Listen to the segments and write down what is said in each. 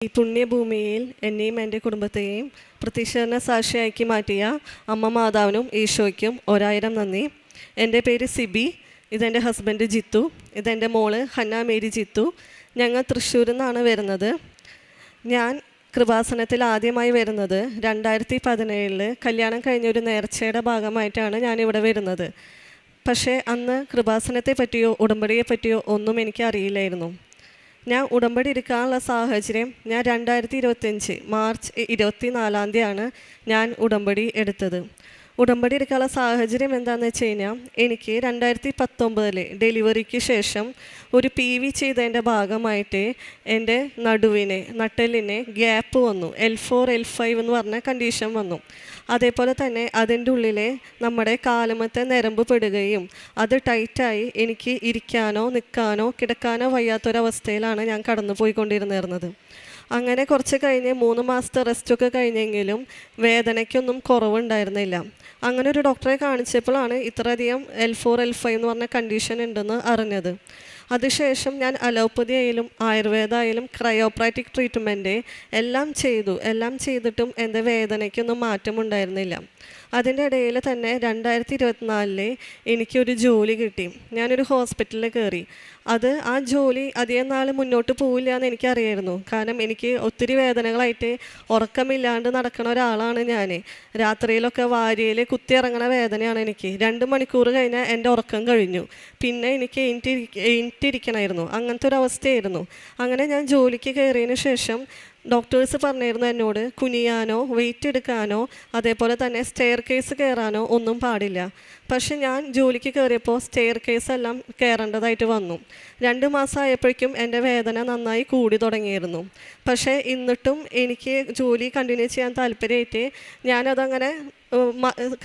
ഈ പുണ്യഭൂമിയിൽ എന്നെയും എൻ്റെ കുടുംബത്തെയും പ്രത്യക്ഷീകരണ സാക്ഷിയാക്കി മാറ്റിയ അമ്മ മാതാവിനും ഈശോയ്ക്കും 1000 നന്ദി. എൻ്റെ പേര് സിബി, ഇതെൻ്റെ ഹസ്ബൻഡ് ജിത്തു, ഇതെൻ്റെ മോള് ഹന്ന മേരി ജിത്തു. ഞങ്ങൾ തൃശ്ശൂരിൽ നിന്നാണ് വരുന്നത്. ഞാൻ കൃപാസനത്തിൽ ആദ്യമായി വരുന്നത് 2017 കല്യാണം കഴിഞ്ഞൊരു നേർച്ചയുടെ ഭാഗമായിട്ടാണ് ഞാനിവിടെ വരുന്നത്. പക്ഷേ അന്ന് കൃപാസനത്തെ പറ്റിയോ ഉടമ്പടിയെ പറ്റിയോ ഒന്നും എനിക്ക് അറിയില്ലായിരുന്നു. ഞാൻ ഉടമ്പടി എടുക്കാനുള്ള സാഹചര്യം ഞാൻ 2025 മാർച്ച് 24 ഞാൻ ഉടമ്പടി എടുത്തത്. ഉടമ്പടി എടുക്കാനുള്ള സാഹചര്യം എന്താണെന്ന് വെച്ച് കഴിഞ്ഞാൽ, എനിക്ക് 2019 ഡെലിവറിക്ക് ശേഷം ഒരു PV ചെയ്തതിൻ്റെ ഭാഗമായിട്ട് എൻ്റെ നട്ടെല്ലിന് ഗ്യാപ്പ് വന്നു. L4 L5 എന്ന് പറഞ്ഞ കണ്ടീഷൻ വന്നു. അതേപോലെ തന്നെ അതിൻ്റെ ഉള്ളിലെ നമ്മുടെ കാലുമത്തെ ഞരമ്പ് പെടുകയും അത് ടൈറ്റായി എനിക്ക് ഇരിക്കാനോ നിൽക്കാനോ കിടക്കാനോ വയ്യാത്തൊരവസ്ഥയിലാണ് ഞാൻ കടന്നു പോയിക്കൊണ്ടിരുന്നിരുന്നത്. അങ്ങനെ കുറച്ച് കഴിഞ്ഞ് 3 മാസത്തെ റെസ്റ്റൊക്കെ കഴിഞ്ഞെങ്കിലും വേദനയ്ക്കൊന്നും കുറവുണ്ടായിരുന്നില്ല. അങ്ങനെ ഒരു ഡോക്ടറെ കാണിച്ചപ്പോഴാണ് ഇത്രയധികം L4 L5 എന്ന് പറഞ്ഞ കണ്ടീഷൻ ഉണ്ടെന്ന് അറിഞ്ഞത്. അതിനുശേഷം ഞാൻ അലോപ്പതി ആയാലും ആയുർവേദ ആയാലും ക്രയോപ്രാക്റ്റിക് ട്രീറ്റ്മെൻറ്റ് എല്ലാം ചെയ്തിട്ടും എൻ്റെ വേദനയ്ക്കൊന്നും മാറ്റമുണ്ടായിരുന്നില്ല. അതിൻ്റെ ഇടയിൽ തന്നെ 2024 എനിക്കൊരു ജോലി കിട്ടി. ഞാനൊരു ഹോസ്പിറ്റലിൽ കയറി. ആ ജോലി അധികം നാൾ മുന്നോട്ട് പോവില്ല എന്ന് എനിക്കറിയായിരുന്നു. കാരണം എനിക്ക് ഒത്തിരി വേദനകളായിട്ട് ഉറക്കമില്ലാണ്ട് നടക്കുന്ന ഒരാളാണ് ഞാൻ. രാത്രിയിലൊക്കെ വാരിയിൽ കുത്തിയിറങ്ങണ വേദനയാണ് എനിക്ക്. 2 മണിക്കൂർ കഴിഞ്ഞാൽ എൻ്റെ ഉറക്കം കഴിഞ്ഞു. പിന്നെ എനിക്ക് എണീറ്റിരിക്കണമായിരുന്നു. അങ്ങനത്തെ ഒരു അവസ്ഥയായിരുന്നു. അങ്ങനെ ഞാൻ ജോലിക്ക് കയറിയതിന് ശേഷം ഡോക്ടേഴ്സ് പറഞ്ഞിരുന്നു എന്നോട് കുനിയാനോ വെയിറ്റ് എടുക്കാനോ അതേപോലെ തന്നെ സ്റ്റെയർ കേസ് കയറാനോ ഒന്നും പാടില്ല. പക്ഷെ ഞാൻ ജോലിക്ക് കയറിയപ്പോൾ സ്റ്റെയർ കേസ് എല്ലാം കയറേണ്ടതായിട്ട് വന്നു. 2 മാസമായപ്പോഴേക്കും എൻ്റെ വേദന നന്നായി കൂടി തുടങ്ങിയിരുന്നു. പക്ഷേ എന്നിട്ടും എനിക്ക് ജോലി കണ്ടിന്യൂ ചെയ്യാൻ താല്പര്യമായിട്ട് ഞാനതങ്ങനെ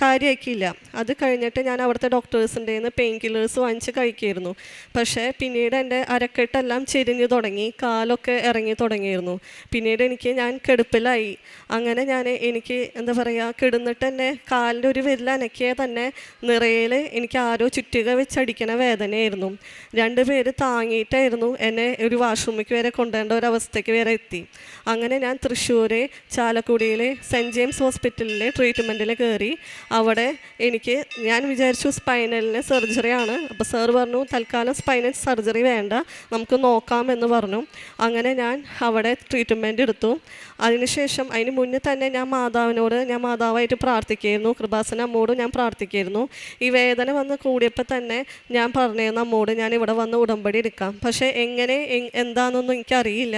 കാര്യമാക്കിയില്ല. അത് കഴിഞ്ഞിട്ട് ഞാൻ അവിടുത്തെ ഡോക്ടേഴ്സിൻ്റെ നിന്ന് പെയിൻ കില്ലേഴ്സ് വാങ്ങിച്ച് കഴിക്കുമായിരുന്നു. പക്ഷേ പിന്നീട് എൻ്റെ അരക്കെട്ടെല്ലാം ചെരിഞ്ഞു തുടങ്ങി, കാലൊക്കെ ഇറങ്ങി തുടങ്ങിയിരുന്നു. പിന്നീട് ഞാൻ കിടപ്പിലായി. അങ്ങനെ എനിക്ക് എന്താ പറയുക, കിടന്നിട്ട് തന്നെ കാലിൻ്റെ ഒരു വിരൽ അനക്കിയാൽ തന്നെ നിറയിൽ എനിക്ക് ആരോ ചുറ്റിക വെച്ചടിക്കണ വേദനയായിരുന്നു. 2 പേര് താങ്ങിയിട്ടായിരുന്നു എന്നെ ഒരു വാഷ്റൂമിലേക്ക് വരെ കൊണ്ടുപോകേണ്ട ഒരവസ്ഥയ്ക്ക് വരെ എത്തി. അങ്ങനെ ഞാൻ തൃശ്ശൂർ ചാലക്കുടിയിലെ സെൻറ്റ് ജെയിംസ് ഹോസ്പിറ്റലിലെ ട്രീറ്റ്മെൻറ്റിൽ കയറി. അവിടെ ഞാൻ വിചാരിച്ചു സ്പൈനലിന് സർജറിയാണ്. അപ്പോൾ സാർ പറഞ്ഞു തൽക്കാലം സ്പൈനൽ സർജറി വേണ്ട, നമുക്ക് നോക്കാമെന്ന് പറഞ്ഞു. അങ്ങനെ ഞാൻ അവിടെ ട്രീറ്റ്മെൻറ്റ് എടുത്തു. അതിനുശേഷം അതിന് മുന്നേ തന്നെ ഞാൻ മാതാവായിട്ട് പ്രാർത്ഥിക്കുകയായിരുന്നു. കൃപാസന അമ്മോട് ഞാൻ പ്രാർത്ഥിക്കുകയായിരുന്നു. ഈ വേദന വന്ന് കൂടിയപ്പോൾ തന്നെ ഞാൻ പറഞ്ഞിരുന്നു അമ്മോട് ഞാൻ ഇവിടെ വന്ന് ഉടമ്പടി എടുക്കാം. പക്ഷേ എന്താണെന്നൊന്നും എനിക്കറിയില്ല,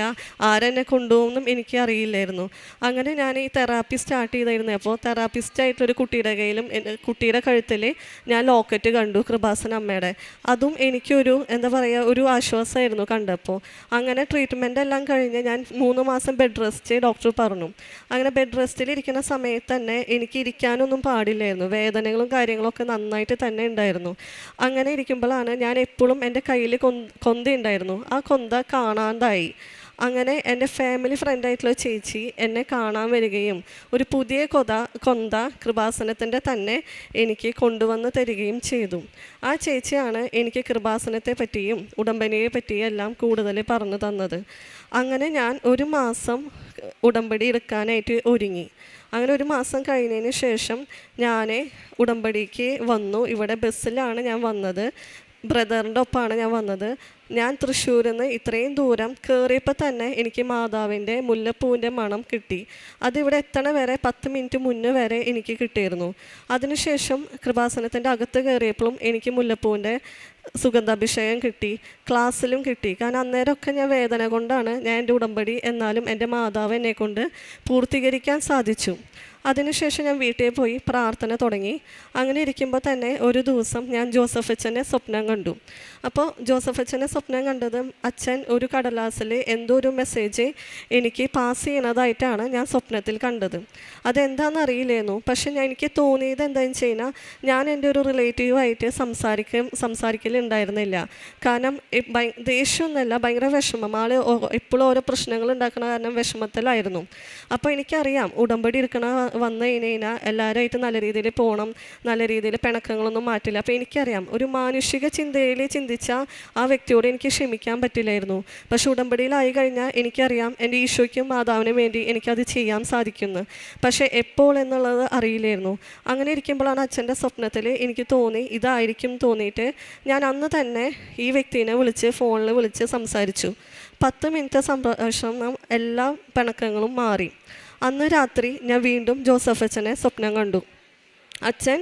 ആരെന്നെ കൊണ്ടുപോകുമെന്നും എനിക്ക് അറിയില്ലായിരുന്നു. അങ്ങനെ ഞാൻ ഈ തെറാപ്പി സ്റ്റാർട്ട് ചെയ്തായിരുന്നു. അപ്പോൾ തെറാപ്പിസ്റ്റായിട്ടൊരു കുട്ടിയുടെ കയ്യിലും കുട്ടിയുടെ കഴുത്തിൽ ഞാൻ ലോക്കറ്റ് കണ്ടു കൃപാസന അമ്മയുടെ. അതും എനിക്കൊരു എന്താ പറയുക, ഒരു ആശ്വാസമായിരുന്നു കണ്ടപ്പോൾ. അങ്ങനെ ട്രീറ്റ്മെൻ്റ് എല്ലാം കഴിഞ്ഞ് ഞാൻ 3 മാസം ബെഡ് റെസ്റ്റ് ഡോക്ടർ പറഞ്ഞു. അങ്ങനെ ബെഡ് റെസ്റ്റിലിരിക്കുന്ന സമയത്ത് തന്നെ എനിക്ക് ഇരിക്കാനൊന്നും പാടില്ലായിരുന്നു. വേദനകളും കാര്യങ്ങളൊക്കെ നന്നായിട്ട് തന്നെ ഉണ്ടായിരുന്നു. അങ്ങനെ ഇരിക്കുമ്പോഴാണ് ഞാൻ എപ്പോഴും എൻ്റെ കയ്യിൽ കൊന്ത ഉണ്ടായിരുന്നു. ആ കൊന്ത കാണാതായി. അങ്ങനെ എൻ്റെ ഫാമിലി ഫ്രണ്ടായിട്ടുള്ള ചേച്ചി എന്നെ കാണാൻ വരികയും ഒരു പുതിയ കൊന്ത കൃപാസനത്തിൻ്റെ തന്നെ എനിക്ക് കൊണ്ടുവന്ന് തരികയും ചെയ്തു. ആ ചേച്ചിയാണ് എനിക്ക് കൃപാസനത്തെ പറ്റിയും ഉടമ്പടിയെ പറ്റിയും എല്ലാം കൂടുതൽ പറഞ്ഞു തന്നത്. അങ്ങനെ ഞാൻ 1 മാസം ഉടമ്പടി എടുക്കാനായിട്ട് ഒരുങ്ങി. അങ്ങനെ 1 മാസം കഴിഞ്ഞതിന് ശേഷം ഞാൻ ഉടമ്പടിക്ക് വന്നു. ഇവിടെ ബസ്സിലാണ് ഞാൻ വന്നത്. ബ്രദറിൻ്റെ ഒപ്പമാണ് ഞാൻ വന്നത്. ഞാൻ തൃശ്ശൂരിൽ നിന്ന് ഇത്രയും ദൂരം കയറിയപ്പോൾ തന്നെ എനിക്ക് മാതാവിൻ്റെ മുല്ലപ്പൂവിൻ്റെ മണം കിട്ടി. അതിവിടെ എത്തണ വരെ 10 മിനിറ്റ് മുന്നേ വരെ എനിക്ക് കിട്ടിയിരുന്നു. അതിനുശേഷം കൃപാസനത്തിൻ്റെ അകത്ത് കയറിയപ്പോഴും എനിക്ക് മുല്ലപ്പൂവിൻ്റെ സുഗന്ധാഭിഷേകം കിട്ടി, ക്ലാസ്സിലും കിട്ടി. കാരണം അന്നേരമൊക്കെ ഞാൻ വേദന കൊണ്ടാണ് ഞാൻ എൻ്റെ ഉടമ്പടി എന്നാലും എൻ്റെ മാതാവ് എന്നെക്കൊണ്ട് പൂർത്തീകരിക്കാൻ സാധിച്ചു. അതിനുശേഷം ഞാൻ വീട്ടിൽ പോയി പ്രാർത്ഥന തുടങ്ങി. അങ്ങനെ ഇരിക്കുമ്പോൾ തന്നെ ഒരു ദിവസം ഞാൻ ജോസഫ് അച്ഛനെ സ്വപ്നം കണ്ടു. അപ്പോൾ ജോസഫ് അച്ഛനെ സ്വപ്നം കണ്ടത് അച്ഛൻ ഒരു കടലാസിൽ എന്തോ ഒരു മെസ്സേജ് എനിക്ക് പാസ് ചെയ്യണതായിട്ടാണ് ഞാൻ സ്വപ്നത്തിൽ കണ്ടത്. അതെന്താണെന്ന് അറിയില്ലായിരുന്നു. പക്ഷെ എനിക്ക് തോന്നിയത് എന്താണെന്ന് വെച്ച് കഴിഞ്ഞാൽ ഞാൻ എൻ്റെ ഒരു റിലേറ്റീവായിട്ട് സംസാരിക്കലുണ്ടായിരുന്നില്ല. കാരണം ദേഷ്യമൊന്നുമല്ല, ഭയങ്കര വിഷമം. എപ്പോഴും ഓരോ പ്രശ്നങ്ങൾ ഉണ്ടാക്കുന്ന കാരണം വിഷമത്തിലായിരുന്നു. അപ്പോൾ എനിക്കറിയാം ഉടമ്പടി എടുക്കണ വന്നു കഴിഞ്ഞ് കഴിഞ്ഞാൽ എല്ലാവരുമായിട്ട് നല്ല രീതിയിൽ പോകണം, നല്ല രീതിയിൽ പിണക്കങ്ങളൊന്നും മാറ്റില്ല. അപ്പോൾ എനിക്കറിയാം ഒരു മാനുഷിക ചിന്തയിൽ ചിന്തിച്ച ആ വ്യക്തിയോട് എനിക്ക് ക്ഷമിക്കാൻ പറ്റില്ലായിരുന്നു. പക്ഷെ ഉടമ്പടിയിലായി കഴിഞ്ഞാൽ എനിക്കറിയാം എൻ്റെ ഈശോയ്ക്കും മാതാവിനും വേണ്ടി എനിക്കത് ചെയ്യാൻ സാധിക്കുന്നു. പക്ഷേ എപ്പോൾ എന്നുള്ളത് അറിയില്ലായിരുന്നു. അങ്ങനെ ഇരിക്കുമ്പോഴാണ് അച്ഛൻ്റെ സ്വപ്നത്തിൽ എനിക്ക് തോന്നി ഇതായിരിക്കും തോന്നിയിട്ട് ഞാൻ അന്ന് തന്നെ ഈ വ്യക്തിനെ ഫോണിൽ വിളിച്ച് സംസാരിച്ചു. 10 മിനിറ്റ് സംഭാഷണം എല്ലാ പിണക്കങ്ങളും മാറി. അന്ന് രാത്രി ഞാൻ വീണ്ടും ജോസഫ് അച്ഛനെ സ്വപ്നം കണ്ടു. അച്ഛൻ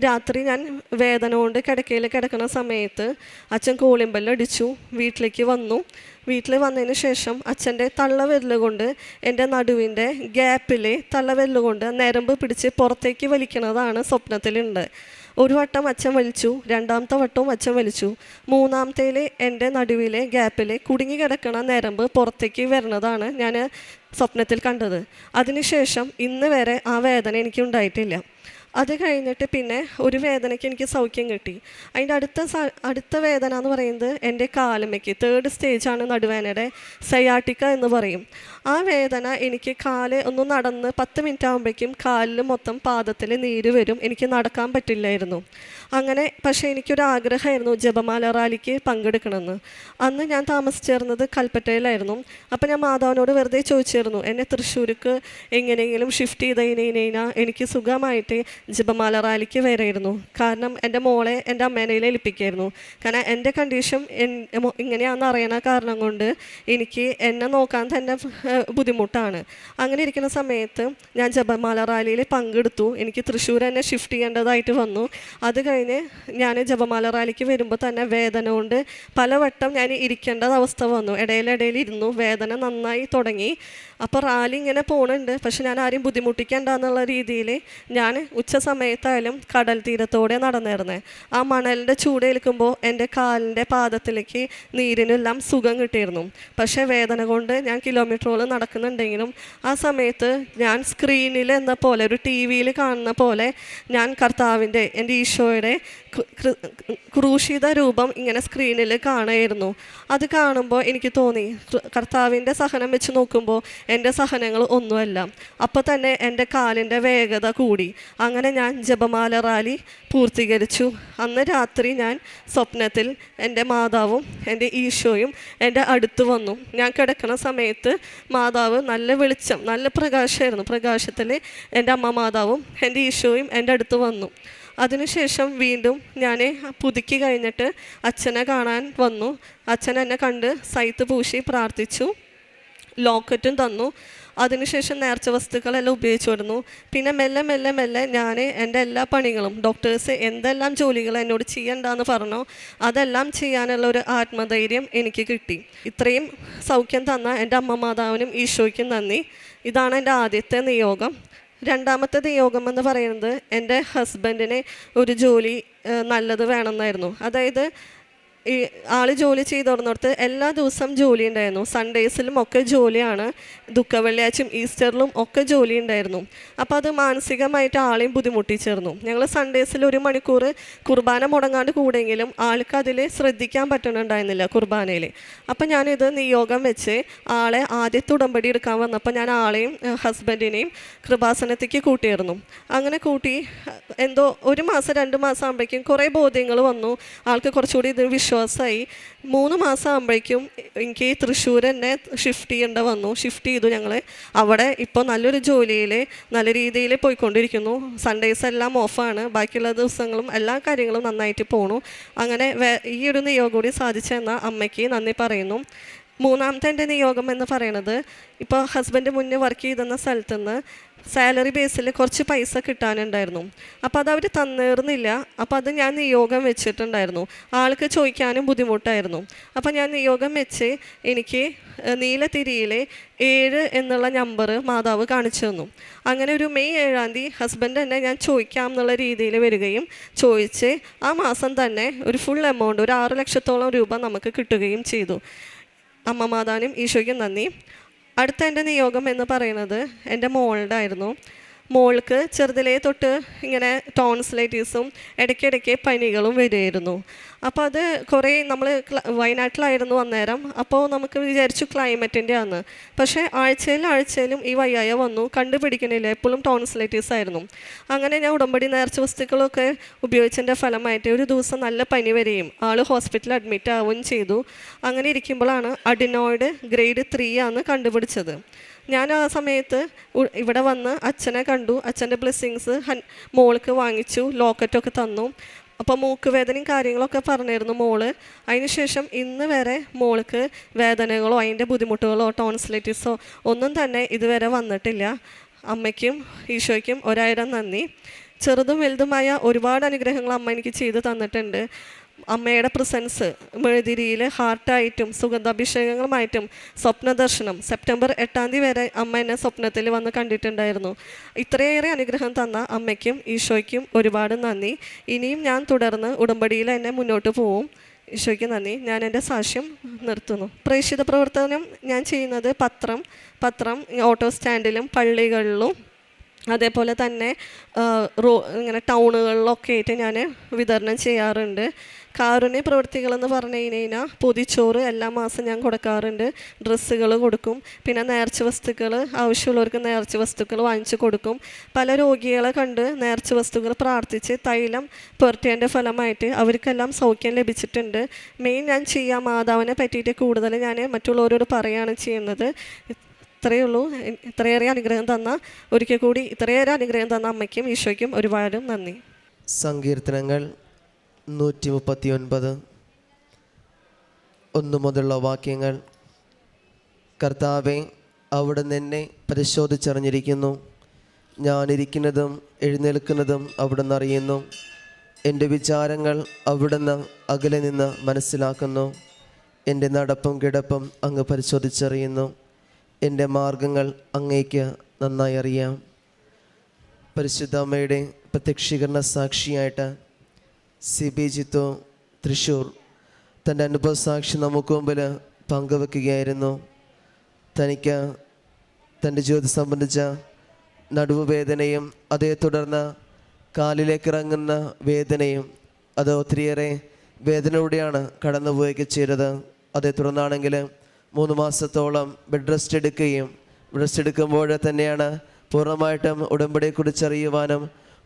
രാത്രി ഞാൻ വേദന കൊണ്ട് കിടക്കയിൽ കിടക്കുന്ന സമയത്ത് അച്ഛൻ കോളിമ്പല്ലടിച്ചു, വീട്ടിലേക്ക് വന്നു. വീട്ടിൽ വന്നതിന് ശേഷം അച്ഛൻ്റെ തള്ളവിരൽ കൊണ്ട് എൻ്റെ നടുവിൻ്റെ ഗ്യാപ്പിലെ തള്ളവിരൽ കൊണ്ട് നരമ്പ് പിടിച്ച് പുറത്തേക്ക് വലിക്കുന്നതാണ് സ്വപ്നത്തിലുണ്ട്. ഒരു വട്ടം അച്ഛൻ വലിച്ചു, രണ്ടാമത്തെ വട്ടവും അച്ഛൻ വലിച്ചു, മൂന്നാമത്തേൽ എൻ്റെ നടുവിലെ ഗ്യാപ്പിൽ കുടുങ്ങി കിടക്കുന്ന നരമ്പ് പുറത്തേക്ക് വരുന്നതാണ് ഞാൻ സ്വപ്നത്തിൽ കണ്ടത്. അതിനുശേഷം ഇന്ന് വരെ ആ വേദന എനിക്ക് ഉണ്ടായിട്ടില്ല. അത് കഴിഞ്ഞിട്ട് പിന്നെ ഒരു വേദനയ്ക്ക് എനിക്ക് സൗഖ്യം കിട്ടി. അതിൻ്റെ അടുത്ത വേദന എന്ന് പറയുന്നത് എൻ്റെ കാലുമയ്ക്ക് 3rd സ്റ്റേജാണ് നടുവേദനയുടെ, സയാട്ടിക്ക എന്ന് പറയും. ആ വേദന എനിക്ക് ഒന്ന് നടന്ന് 10 മിനിറ്റ് ആകുമ്പോഴേക്കും കാലിൽ മൊത്തം പാദത്തിൽ നീര് വരും, എനിക്ക് നടക്കാൻ പറ്റില്ലായിരുന്നു. അങ്ങനെ പക്ഷേ എനിക്കൊരു ആഗ്രഹമായിരുന്നു ജപമാല റാലിക്ക് പങ്കെടുക്കണമെന്ന്. അന്ന് ഞാൻ താമസിച്ചിരുന്നത് കൽപ്പറ്റയിലായിരുന്നു. അപ്പോൾ ഞാൻ മാതാവിനോട് വെറുതെ ചോദിച്ചിരുന്നു, എന്നെ തൃശ്ശൂർക്ക് എങ്ങനെയെങ്കിലും ഷിഫ്റ്റ് ചെയ്ത് കഴിഞ്ഞാൽ എനിക്ക് സുഖമായിട്ട് ജപമാല റാലിക്ക് വരായിരുന്നു. കാരണം എൻ്റെ മോളെ എൻ്റെ അമ്മേനെ ഏൽപ്പിക്കായിരുന്നു. കാരണം എൻ്റെ കണ്ടീഷൻ ഇങ്ങനെയാണെന്ന് അറിയണ കാരണം കൊണ്ട് എനിക്ക് എന്നെ നോക്കാൻ തന്നെ ബുദ്ധിമുട്ടാണ്. അങ്ങനെ ഇരിക്കുന്ന സമയത്ത് ഞാൻ ജപമാല റാലിയിൽ പങ്കെടുത്തു. എനിക്ക് തൃശ്ശൂർ തന്നെ ഷിഫ്റ്റ് ചെയ്യേണ്ടതായിട്ട് വന്നു. അത് കഴിഞ്ഞ് ഞാൻ ജപമാല റാലിക്ക് വരുമ്പോൾ തന്നെ വേദന കൊണ്ട് പലവട്ടം ഞാൻ ഇരിക്കേണ്ട അവസ്ഥ വന്നു. ഇടയിൽ ഇരുന്നു, വേദന നന്നായി തുടങ്ങി. അപ്പോൾ റാലി ഇങ്ങനെ പോകുന്നുണ്ട്, പക്ഷെ ഞാൻ ആരെയും ബുദ്ധിമുട്ടിക്കേണ്ട എന്നുള്ള രീതിയിൽ ഞാൻ ഉച്ച സമയത്തായാലും കടൽ തീരത്തോടെ നടന്നിരുന്നത്. ആ മണലിൻ്റെ ചൂടേൽക്കുമ്പോൾ എൻ്റെ കാലിൻ്റെ പാദത്തിലേക്ക് നീരിനെല്ലാം സുഖം കിട്ടിയിരുന്നു. പക്ഷേ വേദന കൊണ്ട് ഞാൻ കിലോമീറ്ററോളം നടക്കുന്നുണ്ടെങ്കിലും ആ സമയത്ത് ഞാൻ സ്ക്രീനിൽ എന്ന പോലെ ഒരു TV-യിൽ കാണുന്ന പോലെ ഞാൻ കർത്താവിൻ്റെ എൻ്റെ ഈശോയുടെ ക്രൂശിത രൂപം ഇങ്ങനെ സ്ക്രീനിൽ കാണുമായിരുന്നു. അത് കാണുമ്പോൾ എനിക്ക് തോന്നി കർത്താവിൻ്റെ സഹനം വെച്ച് നോക്കുമ്പോൾ എൻ്റെ സഹനങ്ങൾ ഒന്നുമല്ല. അപ്പോൾ തന്നെ എൻ്റെ കാലിൻ്റെ വേഗത കൂടി. അങ്ങനെ ഞാൻ ജപമാല റാലി പൂർത്തീകരിച്ചു. അന്ന് രാത്രി ഞാൻ സ്വപ്നത്തിൽ എൻ്റെ മാതാവും എൻ്റെ ഈശോയും എൻ്റെ അടുത്ത് വന്നു. ഞാൻ കിടക്കുന്ന സമയത്ത് മാതാവ് നല്ല വെളിച്ചം, നല്ല പ്രകാശമായിരുന്നു. പ്രകാശത്തിൽ എൻ്റെ അമ്മ മാതാവും എൻ്റെ ഈശോയും എൻ്റെ അടുത്ത് വന്നു. അതിനുശേഷം വീണ്ടും ഞാൻ പുതുക്കി കഴിഞ്ഞിട്ട് അച്ഛനെ കാണാൻ വന്നു. അച്ഛൻ എന്നെ കണ്ട് സൈത്ത് പൂശി പ്രാർത്ഥിച്ചു, ലോക്കറ്റും തന്നു. അതിനുശേഷം നേർച്ച വസ്തുക്കളെല്ലാം ഉപയോഗിച്ചു വരുന്നു. പിന്നെ മെല്ലെ ഞാൻ എൻ്റെ എല്ലാ പണികളും ഡോക്ടേഴ്സ് എന്തെല്ലാം ജോലികൾ എന്നോട് ചെയ്യണ്ടെന്ന് പറഞ്ഞോ അതെല്ലാം ചെയ്യാനുള്ള ഒരു ആത്മധൈര്യം എനിക്ക് കിട്ടി. ഇത്രയും സൗഖ്യം തന്ന എൻ്റെ അമ്മ മാതാവിനും ഈശോയ്ക്കും നന്ദി. ഇതാണ് എൻ്റെ ആദ്യത്തെ നിയോഗം. രണ്ടാമത്തെ നിയോഗം എന്ന് പറയുന്നത് എൻ്റെ ഹസ്ബൻഡിന് ഒരു ജോലി നല്ലത് വേണമെന്നായിരുന്നു. അതായത് ഈ ആൾ ജോലി ചെയ്ത് തുറന്നിടത്ത് എല്ലാ ദിവസവും ജോലി ഉണ്ടായിരുന്നു. സൺഡേസിലും ഒക്കെ ജോലിയാണ്, ദുഃഖവെള്ളിയാഴ്ചയും ഈസ്റ്ററിലും ഒക്കെ ജോലി ഉണ്ടായിരുന്നു. അപ്പോൾ അത് മാനസികമായിട്ട് ആളെയും ബുദ്ധിമുട്ടിച്ചിരുന്നു. ഞങ്ങൾ സൺഡേസിൽ 1 മണിക്കൂർ കുർബാന മുടങ്ങാണ്ട് കൂടെയെങ്കിലും ആൾക്ക് അതിൽ ശ്രദ്ധിക്കാൻ പറ്റുന്നുണ്ടായിരുന്നില്ല കുർബാനയിൽ. അപ്പം ഞാനിത് നിയോഗം വെച്ച് ആളെ ആദ്യത്തെ ഉടമ്പടി എടുക്കാൻ വന്നപ്പോൾ ഞാൻ ആളെയും ഹസ്ബൻഡിനെയും കൃപാസനത്തേക്ക് കൂട്ടിയിരുന്നു. അങ്ങനെ കൂട്ടി എന്തോ 1 മാസം 2 മാസം ആകുമ്പോഴേക്കും കുറേ ബോധ്യങ്ങൾ വന്നു. ആൾക്ക് കുറച്ചുകൂടി ഇത് വിശ്വാസമായി. 3 മാസം ആകുമ്പോഴേക്കും എനിക്ക് തൃശ്ശൂർ തന്നെ ഷിഫ്റ്റ് ചെയ്തു ഞങ്ങൾ. അവിടെ ഇപ്പോൾ നല്ലൊരു ജോലിയിൽ നല്ല രീതിയിൽ പോയിക്കൊണ്ടിരിക്കുന്നു. സൺഡേസ് എല്ലാം ഓഫാണ്, ബാക്കിയുള്ള ദിവസങ്ങളും എല്ലാ കാര്യങ്ങളും നന്നായിട്ട് പോണു. അങ്ങനെ ഈ ഒരു നിയോഗം കൂടി സാധിച്ചെന്ന അമ്മയ്ക്ക് നന്ദി പറയുന്നു. മൂന്നാമത്തെ എൻ്റെ നിയോഗം എന്ന് പറയുന്നത്, ഇപ്പോൾ ഹസ്ബൻഡ് മുന്നേ വർക്ക് ചെയ്തെന്ന സ്ഥലത്തു നിന്ന് സാലറി ബേസിൽ കുറച്ച് പൈസ കിട്ടാനുണ്ടായിരുന്നു. അപ്പോൾ അതവർ തന്നേർന്നില്ല. അപ്പോൾ അത് ഞാൻ നിയോഗം വെച്ചിട്ടുണ്ടായിരുന്നു. ആൾക്ക് ചോദിക്കാനും ബുദ്ധിമുട്ടായിരുന്നു. അപ്പോൾ ഞാൻ നിയോഗം വെച്ച് എനിക്ക് നീലത്തിരിയിലെ 7 എന്നുള്ള നമ്പർ മാതാവ് കാണിച്ചു തന്നു. അങ്ങനെ ഒരു മെയ് 7-ാം തീയതി ഹസ്ബൻഡ് തന്നെ ഞാൻ ചോദിക്കാം എന്നുള്ള രീതിയിൽ വരികയും ചോദിച്ച് ആ മാസം തന്നെ ഒരു ഫുൾ എമൗണ്ട്, ഒരു 6 ലക്ഷത്തോളം രൂപ നമുക്ക് കിട്ടുകയും ചെയ്തു. അമ്മ മാതാവിനും ഈശോയ്ക്കും നന്ദി. അടുത്ത എൻ്റെ നിയോഗം എന്ന് പറയുന്നത് എൻ്റെ മോളുടെ ആയിരുന്നു. മോൾക്ക് ചെറുതിലേ തൊട്ട് ഇങ്ങനെ ടോൺസിലൈറ്റീസും ഇടയ്ക്കിടയ്ക്ക് പനികളും വരുമായിരുന്നു. അപ്പോൾ അത് കുറേ നമ്മൾ വയനാട്ടിലായിരുന്നു അന്നേരം. അപ്പോൾ നമുക്ക് വിചാരിച്ചു ക്ലൈമറ്റിൻ്റെ ആണ്. പക്ഷേ ആഴ്ചയിലും ഈ വയ്യായ വന്നു, കണ്ടുപിടിക്കണില്ല, എപ്പോഴും ടോൺസിലൈറ്റീസ് ആയിരുന്നു. അങ്ങനെ ഞാൻ ഉടമ്പടി നേർച്ച വസ്തുക്കളൊക്കെ ഉപയോഗിച്ചതിൻ്റെ ഫലമായിട്ട് ഒരു ദിവസം നല്ല പനി വരികയും ആൾ ഹോസ്പിറ്റലിൽ അഡ്മിറ്റ് ആവുകയും ചെയ്തു. അങ്ങനെ ഇരിക്കുമ്പോഴാണ് അഡിനോയിഡ് ഗ്രേഡ് 3 ആണ് കണ്ടുപിടിച്ചത്. ഞാൻ ആ സമയത്ത് ഇവിടെ വന്ന് അച്ഛനെ കണ്ടു. അച്ഛൻ്റെ ബ്ലെസ്സിങ്സ് മോൾക്ക് വാങ്ങിച്ചു, ലോക്കറ്റൊക്കെ തന്നു. അപ്പോൾ മൂക്ക് വേദനയും കാര്യങ്ങളൊക്കെ പറഞ്ഞിരുന്നു മോള്. അതിനുശേഷം ഇന്ന് വരെ മോൾക്ക് വേദനകളോ അതിൻ്റെ ബുദ്ധിമുട്ടുകളോ ടോൺസിലൈറ്റിസോ ഒന്നും തന്നെ ഇതുവരെ വന്നിട്ടില്ല. അമ്മയ്ക്കും ഈശോയ്ക്കും 1000 നന്ദി. ചെറുതും വലുതുമായ ഒരുപാട് അനുഗ്രഹങ്ങൾ അമ്മ എനിക്ക് ചെയ്തു തന്നിട്ടുണ്ട്. അമ്മയുടെ പ്രസൻസ് മെഴുതിരിയിൽ ഹാർട്ടായിട്ടും സുഗന്ധാഭിഷേകങ്ങളുമായിട്ടും സ്വപ്നദർശനം സെപ്റ്റംബർ 8 വരെ അമ്മ എന്നെ സ്വപ്നത്തിൽ വന്ന് കണ്ടിട്ടുണ്ടായിരുന്നു. ഇത്രയേറെ അനുഗ്രഹം തന്ന അമ്മയ്ക്കും ഈശോയ്ക്കും ഒരുപാട് നന്ദി. ഇനിയും ഞാൻ തുടർന്ന് ഉടമ്പടിയിൽ എന്നെ മുന്നോട്ട് പോവും. ഈശോയ്ക്ക് നന്ദി. ഞാൻ എൻ്റെ സാക്ഷ്യം നിർത്തുന്നു. പ്രേക്ഷിത പ്രവർത്തനം ഞാൻ ചെയ്യുന്നത് പത്രം ഓട്ടോ സ്റ്റാൻഡിലും പള്ളികളിലും അതേപോലെ തന്നെ ഇങ്ങനെ ടൗണുകളിലൊക്കെ ആയിട്ട് ഞാൻ വിതരണം ചെയ്യാറുണ്ട്. കാരുണ്യ പ്രവൃത്തികളെന്ന് പറഞ്ഞു കഴിഞ്ഞാൽ പൊതിച്ചോറ് എല്ലാ മാസം ഞാൻ കൊടുക്കാറുണ്ട്. ഡ്രസ്സുകൾ കൊടുക്കും. പിന്നെ നേർച്ച വസ്തുക്കൾ ആവശ്യമുള്ളവർക്ക് നേർച്ച വസ്തുക്കൾ വാങ്ങിച്ചു കൊടുക്കും. പല രോഗികളെ കണ്ട് നേർച്ച വസ്തുക്കൾ പ്രാർത്ഥിച്ച് തൈലം പുരട്ടിയതിൻ്റെ ഫലമായിട്ട് അവർക്കെല്ലാം സൗഖ്യം ലഭിച്ചിട്ടുണ്ട്. മെയിൻ ഞാൻ ചെയ്യാം മാതാവിനെ പറ്റിയിട്ട് കൂടുതൽ ഞാൻ മറ്റുള്ളവരോട് പറയുകയാണ് ചെയ്യുന്നത്. ഇത്രയേ ഉള്ളൂ. ഇത്രയേറെ അനുഗ്രഹം തന്ന ഒരിക്കൽ കൂടി ഇത്രയേറെ അനുഗ്രഹം തന്ന അമ്മയ്ക്കും ഈശോയ്ക്കും ഒരുപാട് നന്ദി. സങ്കീർത്തനങ്ങൾ 139 1 മുതലുള്ള വാക്യങ്ങൾ. കർത്താവെ, അവിടുന്ന് എന്നെ പരിശോധിച്ചറിഞ്ഞിരിക്കുന്നു. ഞാനിരിക്കുന്നതും എഴുന്നേൽക്കുന്നതും അവിടുന്ന് അറിയുന്നു. എൻ്റെ വിചാരങ്ങൾ അവിടുന്ന് അകലെ നിന്ന് മനസ്സിലാക്കുന്നു. എൻ്റെ നടപ്പും കിടപ്പും അങ്ങ് പരിശോധിച്ചറിയുന്നു. എൻ്റെ മാർഗങ്ങൾ അങ്ങേക്ക് നന്നായി അറിയാം. പരിശുദ്ധ അമ്മയുടെ പ്രത്യക്ഷീകരണ സാക്ഷിയായിട്ട് സിബി ജിത്തു തൃശ്ശൂർ തൻ്റെ അനുഭവ സാക്ഷി നമുക്ക് മുമ്പിൽ പങ്കുവെക്കുകയായിരുന്നു. തനിക്ക് തൻ്റെ ജീവിതം സംബന്ധിച്ച നടുവുവേദനയും അതേ തുടർന്ന് കാലിലേക്ക് ഇറങ്ങുന്ന വേദനയും അത് ഒത്തിരിയേറെ വേദനയോടെയാണ് കടന്നുപോവുകയൊക്കെ ചെയ്തത്. അതേ തുടർന്നാണെങ്കിൽ 3 മാസത്തോളം ബെഡ് റെസ്റ്റ് എടുക്കുമ്പോൾ തന്നെയാണ് പൂർണ്ണമായിട്ടും ഉടമ്പടിയെക്കുറിച്ച് അറിയുവാനും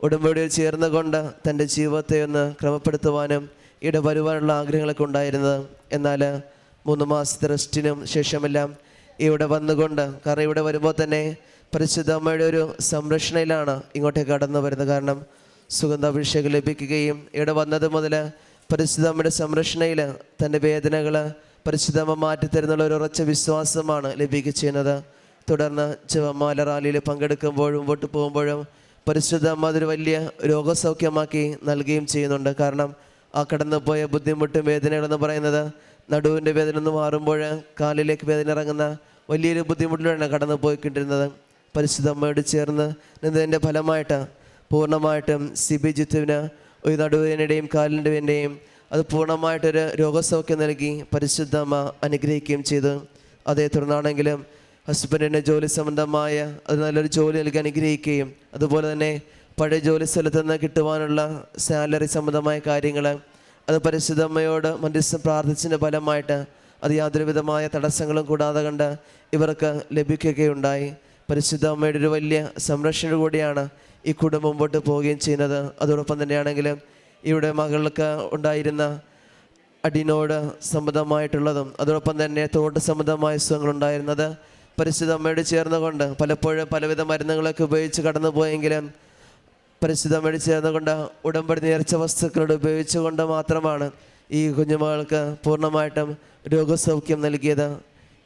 ഉടമ്പടിയിൽ ചേർന്നുകൊണ്ട് തൻ്റെ ജീവിതത്തെ ഒന്ന് ക്രമപ്പെടുത്തുവാനും വരുവാനുള്ള ആഗ്രഹങ്ങളൊക്കെ ഉണ്ടായിരുന്നത്. എന്നാൽ 3 മാസത്തെ റെസ്റ്റിനും ശേഷമെല്ലാം ഇവിടെ വന്നുകൊണ്ട്, കാരണം ഇവിടെ വരുമ്പോൾ തന്നെ പരിശുദ്ധ അമ്മയുടെ ഒരു സംരക്ഷണയിലാണ് ഇങ്ങോട്ടേക്ക് കടന്നു വരുന്നത്. കാരണം സുഗന്ധാഭിഷേകം ലഭിക്കുകയും ഇവിടെ വന്നത് മുതൽ പരിശുദ്ധ അമ്മയുടെ സംരക്ഷണയിൽ തൻ്റെ വേദനകൾ പരിശുദ്ധമ്മ മാറ്റിത്തരുന്നുള്ള ഒരു ഉറച്ച വിശ്വാസമാണ് ലഭിക്കുക ചെയ്യുന്നത്. തുടർന്ന് ജപമാല റാലിയിൽ പങ്കെടുക്കുമ്പോഴും മുമ്പോട്ട് പോകുമ്പോഴും പരിശുദ്ധമ്മ അതൊരു വലിയ രോഗസൗഖ്യമാക്കി നൽകുകയും ചെയ്യുന്നുണ്ട്. കാരണം ആ കടന്നുപോയ ബുദ്ധിമുട്ടും വേദനകളെന്ന് പറയുന്നത് നടുവിൻ്റെ വേദന ഒന്ന് മാറുമ്പോൾ കാലിലേക്ക് വേദന ഇറങ്ങുന്ന വലിയൊരു ബുദ്ധിമുട്ടിലാണ് കടന്നു പോയിക്കൊണ്ടിരുന്നത്. പരിശുദ്ധമ്മയോട് ചേർന്ന് നിന്നതിൻ്റെ ഫലമായിട്ട് പൂർണ്ണമായിട്ടും സിബി ജിത്തുവിന് ഒരു നടുവേദനയുടെയും കാലിൻ്റെ വേദനയും അത് പൂർണ്ണമായിട്ടൊരു രോഗസൗഖ്യം നൽകി പരിശുദ്ധമ്മ അനുഗ്രഹിക്കുകയും ചെയ്തു. അതേ തുടർന്നാണെങ്കിലും ഹസ്ബൻഡിൻ്റെ ജോലി സംബന്ധമായ അത് നല്ലൊരു ജോലി നൽകി അനുഗ്രഹിക്കുകയും അതുപോലെ തന്നെ പഴയ ജോലി സ്ഥലത്ത് നിന്ന് കിട്ടുവാനുള്ള സാലറി സംബന്ധമായ കാര്യങ്ങൾ അത് പരിശുദ്ധമ്മയോട് മധ്യസ്ഥം പ്രാർത്ഥിച്ചതിൻ്റെ ഫലമായിട്ട് അത് യാതൊരു വിധമായ തടസ്സങ്ങളും കൂടാതെ കണ്ട് ഇവർക്ക് ലഭിക്കുകയുണ്ടായി. പരിശുദ്ധ അമ്മയുടെ ഒരു വലിയ സംരക്ഷണം കൂടിയാണ് ഈ കുടുംബം മുമ്പോട്ട് പോവുകയും ചെയ്യുന്നത്. അതോടൊപ്പം തന്നെയാണെങ്കിലും ഇവിടെ മകൾക്ക് ഉണ്ടായിരുന്ന അഡിനോയിഡ് സംബന്ധമായിട്ടുള്ളതും അതോടൊപ്പം തന്നെ തോട്ട് സംബന്ധമായ അസുഖങ്ങളുണ്ടായിരുന്നത് പരിശുദ്ധ അമ്മയോട് ചേർന്നുകൊണ്ട് പലപ്പോഴും പലവിധ മരുന്നുകളൊക്കെ ഉപയോഗിച്ച് കടന്നു പോയെങ്കിലും പരിശുദ്ധ അമ്മയോട് ചേർന്നുകൊണ്ട് ഉടമ്പടി നേർച്ച വസ്തുക്കളോട് ഉപയോഗിച്ചുകൊണ്ട് മാത്രമാണ് ഈ കുഞ്ഞുമകൾക്ക് പൂർണ്ണമായിട്ടും രോഗസൗഖ്യം നൽകിയത്.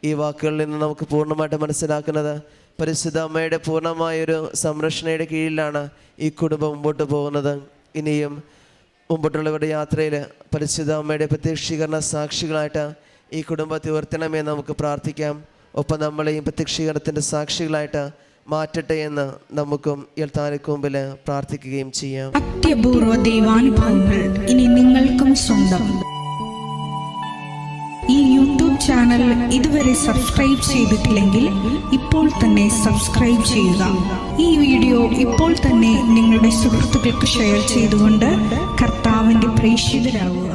ഈ വാക്കുകളിൽ നിന്ന് നമുക്ക് പൂർണ്ണമായിട്ട് മനസ്സിലാക്കുന്നത് പരിശുദ്ധ അമ്മയുടെ പൂർണ്ണമായൊരു സംരക്ഷണയുടെ കീഴിലാണ് ഈ കുടുംബം മുമ്പോട്ട് പോകുന്നത്. ഇനിയും മുമ്പോട്ടുള്ളവരുടെ യാത്രയിൽ പരിശുദ്ധ അമ്മയുടെ പ്രത്യക്ഷീകരണ സാക്ഷികളായിട്ട് ഈ കുടുംബത്തെ ഉയർത്തണമേ നമുക്ക് പ്രാർത്ഥിക്കാം. ഒപ്പം നമ്മളെയും പ്രത്യക്ഷീകരണത്തിൻ്റെ സാക്ഷികളായിട്ട് മാറ്റട്ടെ എന്ന് നമുക്കും എൽത്താനയ്ക്ക് മുമ്പിൽ പ്രാർത്ഥിക്കുകയും ചെയ്യാം. അത്യപൂർവ ദൈവാനുഭവങ്ങൾ ഇനി നിങ്ങൾക്കും സ്വന്തം. ഈ യൂട്യൂബ് ചാനൽ ഇതുവരെ സബ്സ്ക്രൈബ് ചെയ്തിട്ടില്ലെങ്കിൽ ഇപ്പോൾ തന്നെ സബ്സ്ക്രൈബ് ചെയ്യുക. ഈ വീഡിയോ ഇപ്പോൾ തന്നെ നിങ്ങളുടെ സുഹൃത്തുക്കൾക്ക് ഷെയർ ചെയ്തുകൊണ്ട് കർത്താവിൻ്റെ പ്രേക്ഷിതരാകുക.